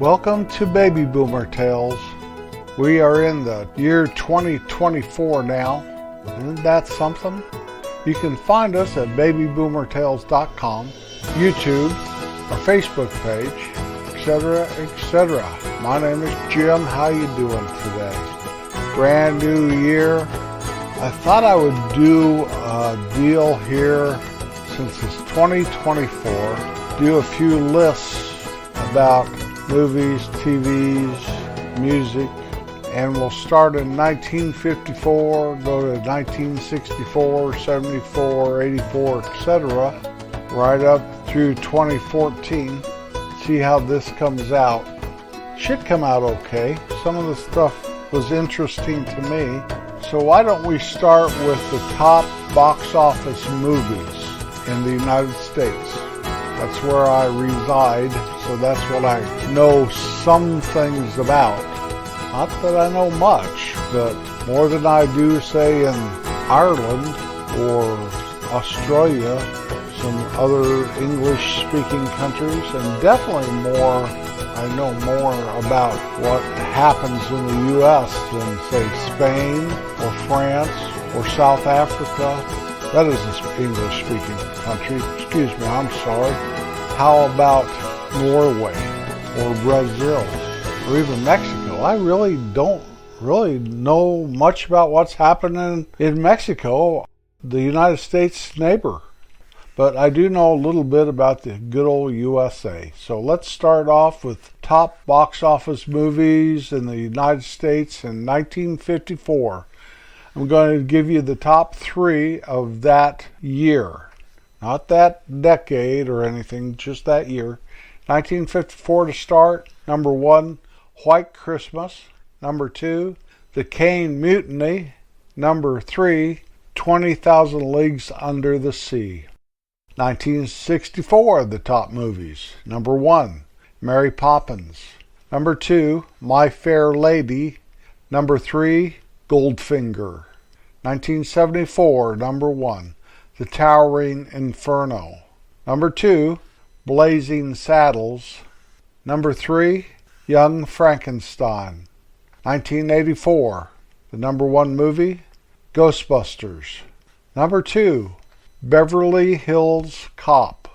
Welcome to Baby Boomer Tales. We are in the year 2024 now. Isn't that something? You can find us at babyboomertales.com, YouTube, our Facebook page, etc., etc. My name is Jim. How you doing today? Brand new year. I thought I would do a deal here since it's 2024. Do a few lists about movies, TVs, music, and we'll start in 1954, go to 1964, 74, 84, etc., right up through 2014. See how this comes out. Should come out okay. Some of the stuff was interesting to me. So why don't we start with the top box office movies in the United States? That's where I reside, so that's what I know some things about. Not that I know much, but more than I do, say, in Ireland or Australia, some other English-speaking countries, and definitely more, I know more about what happens in the U.S. than, say, Spain or France or South Africa. That is an English-speaking country. Excuse me, I'm sorry. How about Norway or Brazil or even Mexico? I really don't know much about what's happening in Mexico, the United States neighbor. But I do know a little bit about the good old USA. So let's start off with top box office movies in the United States in 1954. I'm going to give you the top three of that year. Not that decade or anything, just that year. 1954 to start. Number 1, White Christmas. Number 2, The Caine Mutiny. Number 3, 20,000 Leagues Under the Sea. 1964, the top movies. Number 1, Mary Poppins. Number 2, My Fair Lady. Number 3, Goldfinger. 1974, number 1, The Towering Inferno. Number 2, Blazing Saddles. Number 3, Young Frankenstein. 1984, the number 1 movie, Ghostbusters. Number 2, Beverly Hills Cop.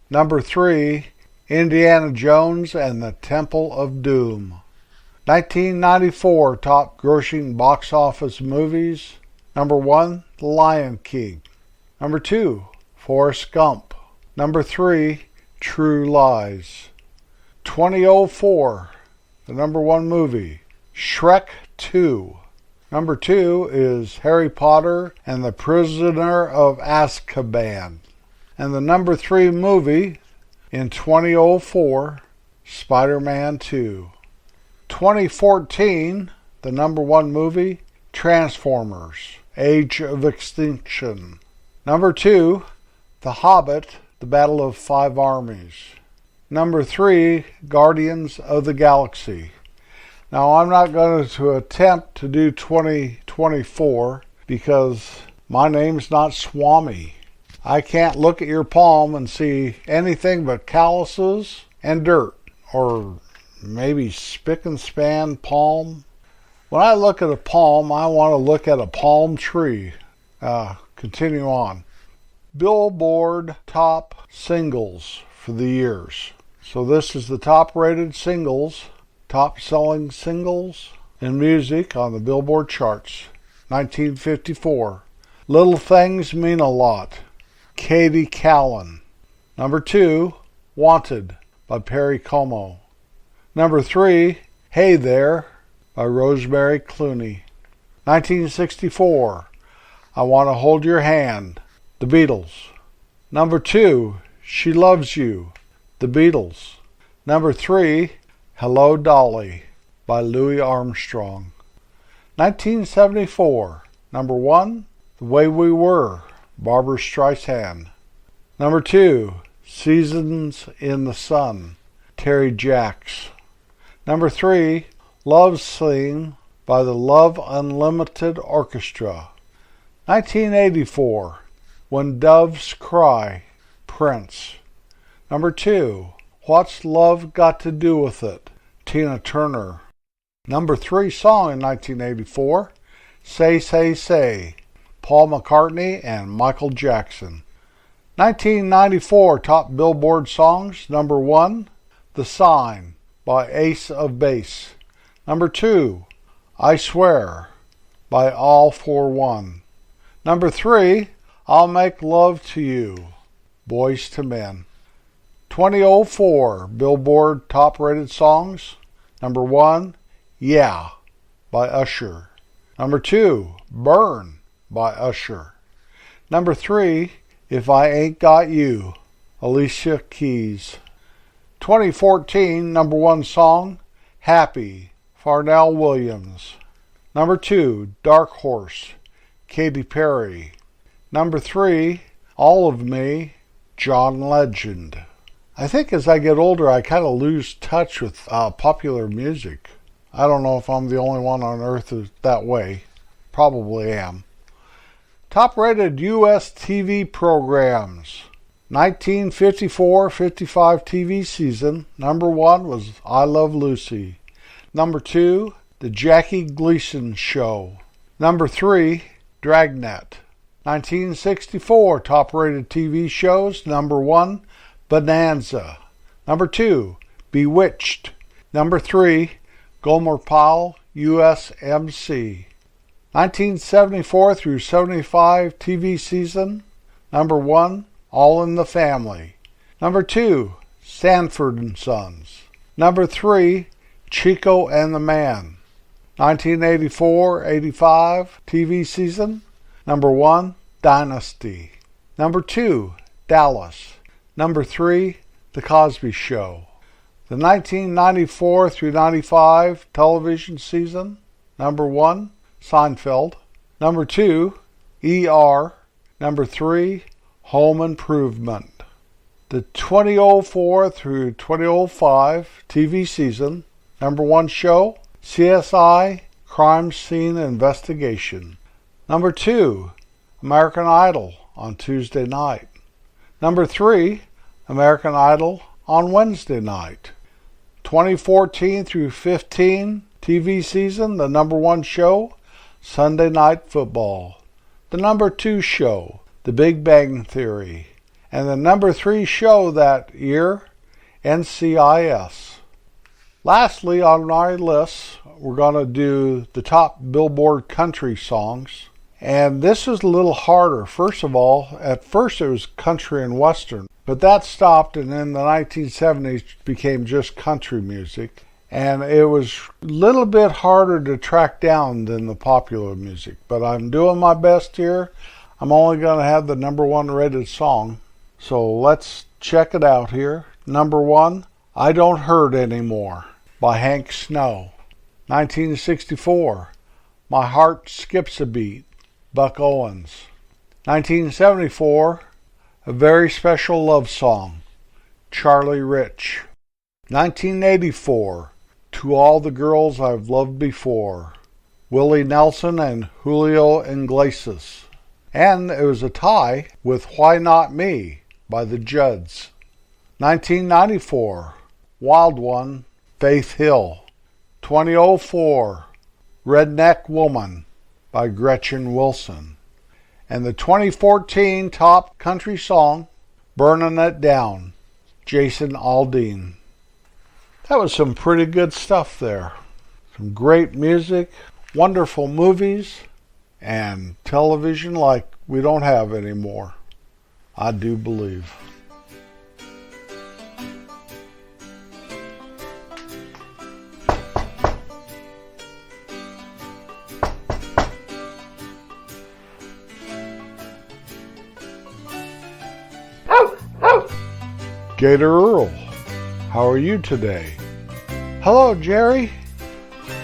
Number 3, Indiana Jones and the Temple of Doom. 1994 top grossing box office movies. Number 1, The Lion King. Number 2, Forrest Gump. Number 3, True Lies. 2004, the number 1 movie, Shrek 2. Number 2 is Harry Potter and the Prisoner of Azkaban. And the number 3 movie in 2004, Spider-Man 2. 2014, the number 1 movie, Transformers, Age of Extinction. Number 2, The Hobbit, The Battle of Five Armies. Number 3, Guardians of the Galaxy. Now, I'm not going to attempt to do 2024 because my name's not Swami. I can't look at your palm and see anything but calluses and dirt, or maybe spick and span palm. When I look at a palm, I want to look at a palm tree. Continue on. Billboard top singles for the years. So this is the top rated singles, top selling singles in music on the Billboard charts. 1954. Little Things Mean a Lot, Katie Callan. Number 2, Wanted by Perry Como. Number 3, Hey There by Rosemary Clooney. 1964, I Want to Hold Your Hand, The Beatles. Number 2, She Loves You, The Beatles. Number 3, Hello Dolly by Louis Armstrong. 1974, number 1, The Way We Were, Barbra Streisand. Number 2, Seasons in the Sun, Terry Jacks. Number 3, Love Scene by the Love Unlimited Orchestra. 1984, When Doves Cry, Prince. Number 2, What's Love Got to Do with It, Tina Turner. Number 3 song in 1984, Say, Say, Say, Paul McCartney and Michael Jackson. 1994 top Billboard songs. Number 1, The Sign by Ace of Base. Number 2, I Swear by All For One. Number 3, I'll Make Love to You, Boys to Men. 2004 Billboard top rated songs. Number 1, Yeah by Usher. Number 2, Burn by Usher. Number 3, If I Ain't Got You, Alicia Keys. 2014 number 1 song, Happy, Pharrell Williams. Number 2, Dark Horse, Katy Perry. Number 3, All of Me, John Legend. I think as I get older, I kind of lose touch with popular music. I don't know if I'm the only one on earth who's that way. Probably am. Top-rated U.S. TV programs. 1954-55 TV season. Number 1 was I Love Lucy. Number 2, The Jackie Gleason Show. Number 3, Dragnet. 1964 top-rated TV shows. Number 1, Bonanza. Number 2, Bewitched. Number 3, Gomer Pyle, USMC. 1974 through 75 TV season. Number 1, All in the Family. Number 2, Sanford and Sons. Number 3, Chico and the Man. 1984-85 TV season. Number 1, Dynasty. Number 2, Dallas. Number 3, The Cosby Show. The 1994 through 95 television season. Number 1, Seinfeld. Number 2, ER. Number 3, Home Improvement. The 2004 through 2005 TV season. Number 1 show, CSI Crime Scene Investigation. Number 2, American Idol on Tuesday night. Number 3, American Idol on Wednesday night. 2014 through 15 TV season, the number 1 show, Sunday Night Football. The number 2 show, The Big Bang Theory. And the number 3 show that year, NCIS. Lastly on our list, we're going to do the top Billboard country songs. And this is a little harder. First of all, at first it was country and western, but that stopped, and in the 1970s became just country music. And it was a little bit harder to track down than the popular music, but I'm doing my best here. I'm only going to have the number 1 rated song, so let's check it out here. Number 1, I Don't Hurt Anymore by Hank Snow. 1964, My Heart Skips a Beat, Buck Owens. 1974, A Very Special Love Song, Charlie Rich. 1984, To All the Girls I've Loved Before, Willie Nelson and Julio Iglesias. And it was a tie with Why Not Me by the Judds. 1994, Wild One, Faith Hill. 2004, Redneck Woman by Gretchen Wilson. And the 2014 top country song, Burning It Down, Jason Aldean. That was some pretty good stuff there. Some great music, wonderful movies, and television like we don't have anymore. I do believe. Gator Earl, how are you today? Hello, Jerry.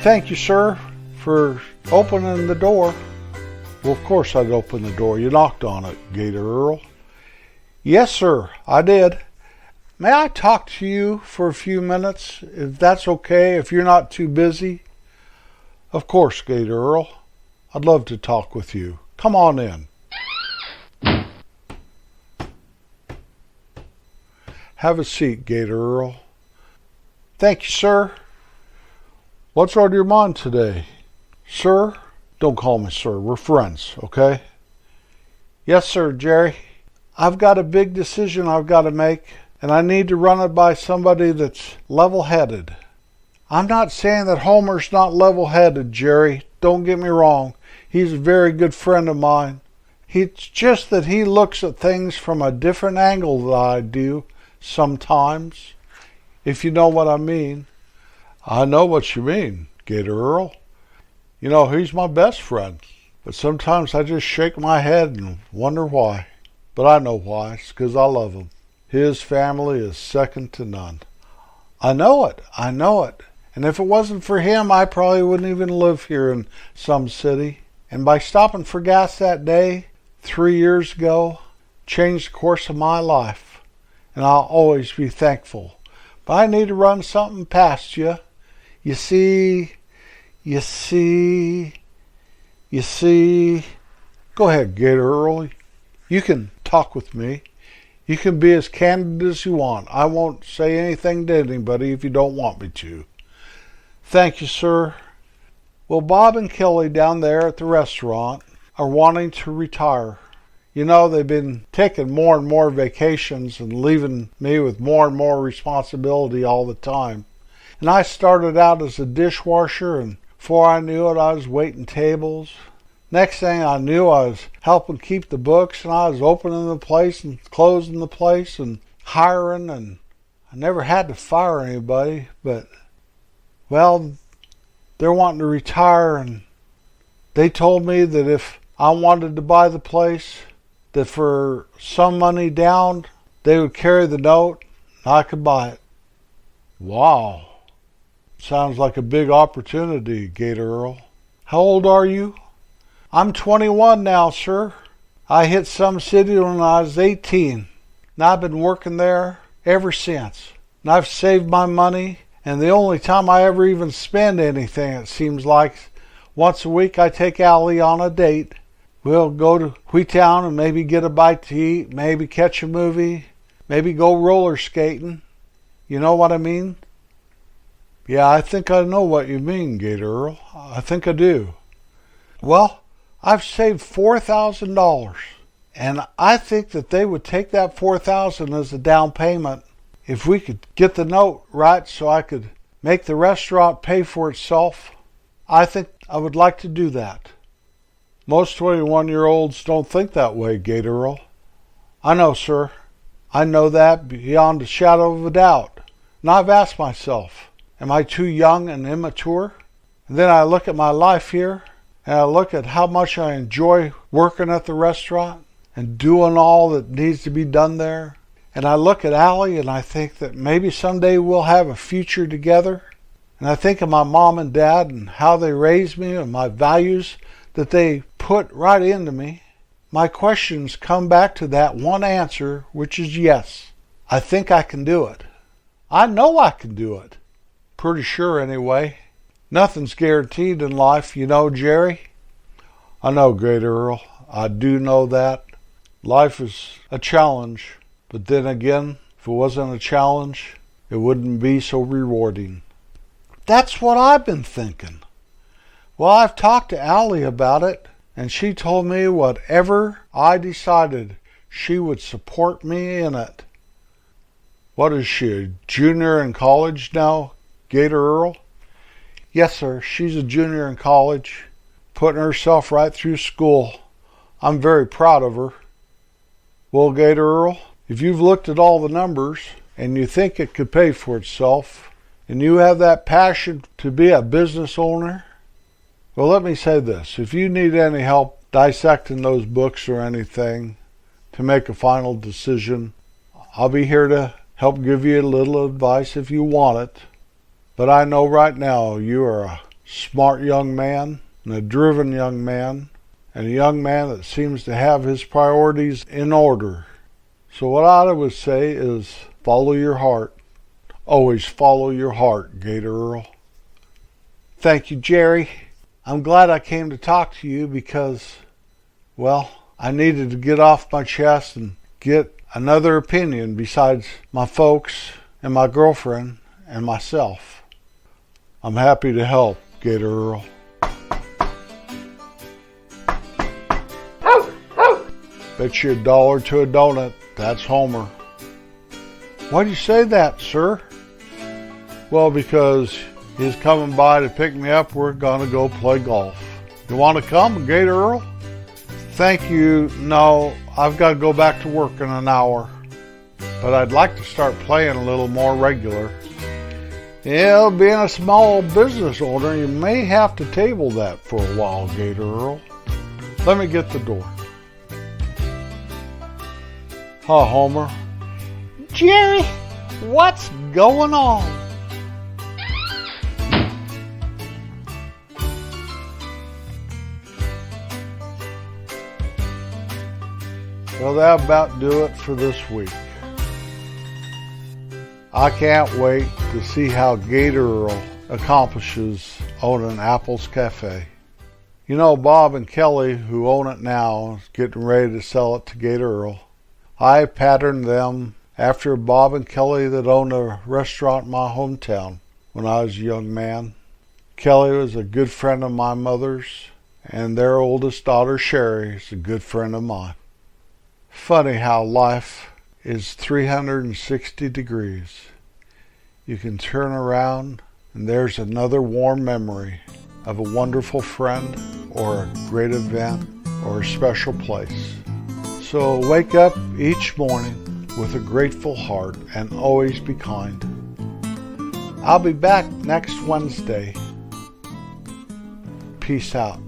Thank you, sir, for opening the door. Well, of course I'd open the door. You knocked on it, Gator Earl. Yes, sir, I did. May I talk to you for a few minutes, if that's okay, if you're not too busy? Of course, Gator Earl. I'd love to talk with you. Come on in. Have a seat, Gator Earl. Thank you, sir. What's on your mind today? Sir? Don't call me sir. We're friends, okay? Yes, sir, Jerry. I've got a big decision I've got to make, and I need to run it by somebody that's level-headed. I'm not saying that Homer's not level-headed, Jerry. Don't get me wrong. He's a very good friend of mine. It's just that he looks at things from a different angle than I do sometimes, if you know what I mean. I know what you mean, Gator Earl. You know, he's my best friend. But sometimes I just shake my head and wonder why. But I know why. It's because I love him. His family is second to none. I know it. I know it. And if it wasn't for him, I probably wouldn't even live here in some city. And by stopping for gas that day, 3 years ago, changed the course of my life. And I'll always be thankful. But I need to run something past you. You see... Go ahead, Gator Earl. You can talk with me. You can be as candid as you want. I won't say anything to anybody if you don't want me to. Thank you, sir. Well, Bob and Kelly down there at the restaurant are wanting to retire. You know, they've been taking more and more vacations and leaving me with more and more responsibility all the time. And I started out as a dishwasher, and before I knew it, I was waiting tables. Next thing I knew, I was helping keep the books, and I was opening the place and closing the place and hiring, and I never had to fire anybody, but, well, they're wanting to retire, and they told me that if I wanted to buy the place, that for some money down, they would carry the note, and I could buy it. Wow. Sounds like a big opportunity, Gator Earl. How old are you? I'm 21 now, sir. I hit some city when I was 18. And I've been working there ever since. And I've saved my money. And the only time I ever even spend anything, it seems like, once a week I take Allie on a date. We'll go to Wheatown and maybe get a bite to eat, maybe catch a movie, maybe go roller skating. You know what I mean? Yeah, I think I know what you mean, Gator Earl. I think I do. Well, I've saved $4,000, and I think that they would take that $4,000 as a down payment if we could get the note right so I could make the restaurant pay for itself. I think I would like to do that. Most 21-year-olds don't think that way, Gator Earl. I know, sir. I know that beyond a shadow of a doubt. And I've asked myself, am I too young and immature? And then I look at my life here, and I look at how much I enjoy working at the restaurant and doing all that needs to be done there. And I look at Allie, and I think that maybe someday we'll have a future together. And I think of my mom and dad and how they raised me and my values that they put right into me. My questions come back to that one answer, which is yes. I think I can do it. I know I can do it. Pretty sure anyway. Nothing's guaranteed in life, you know, Jerry. I know, Gator Earl. I do know that. Life is a challenge. But then again, if it wasn't a challenge, it wouldn't be so rewarding. That's what I've been thinking. Well, I've talked to Allie about it, and she told me whatever I decided, she would support me in it. What is she, a junior in college now, Gator Earl? Yes, sir. She's a junior in college, putting herself right through school. I'm very proud of her. Well, Gator Earl, if you've looked at all the numbers and you think it could pay for itself, and you have that passion to be a business owner, well, let me say this. If you need any help dissecting those books or anything to make a final decision, I'll be here to help give you a little advice if you want it. But I know right now you are a smart young man and a driven young man and a young man that seems to have his priorities in order. So what I would say is follow your heart. Always follow your heart, Gator Earl. Thank you, Jerry. I'm glad I came to talk to you because, well, I needed to get off my chest and get another opinion besides my folks and my girlfriend and myself. I'm happy to help, Gator Earl. Bet you $1 to a donut. That's Homer. Why'd you say that, sir? Well, because he's coming by to pick me up. We're gonna go play golf. You want to come, Gator Earl? Thank you. No, I've got to go back to work in an hour. But I'd like to start playing a little more regular. Yeah, being a small business owner, you may have to table that for a while, Gator Earl. Let me get the door. Huh, Homer? Jerry, what's going on? Well, that'll about do it for this week. I can't wait to see how Gator Earl accomplishes owning Apple's Café. You know, Bob and Kelly, who own it now, is getting ready to sell it to Gator Earl. I patterned them after Bob and Kelly that owned a restaurant in my hometown when I was a young man. Kelly was a good friend of my mother's, and their oldest daughter, Sherry, is a good friend of mine. Funny how life is 360 degrees. You can turn around and there's another warm memory of a wonderful friend or a great event or a special place. So wake up each morning with a grateful heart and always be kind. I'll be back next Wednesday. Peace out.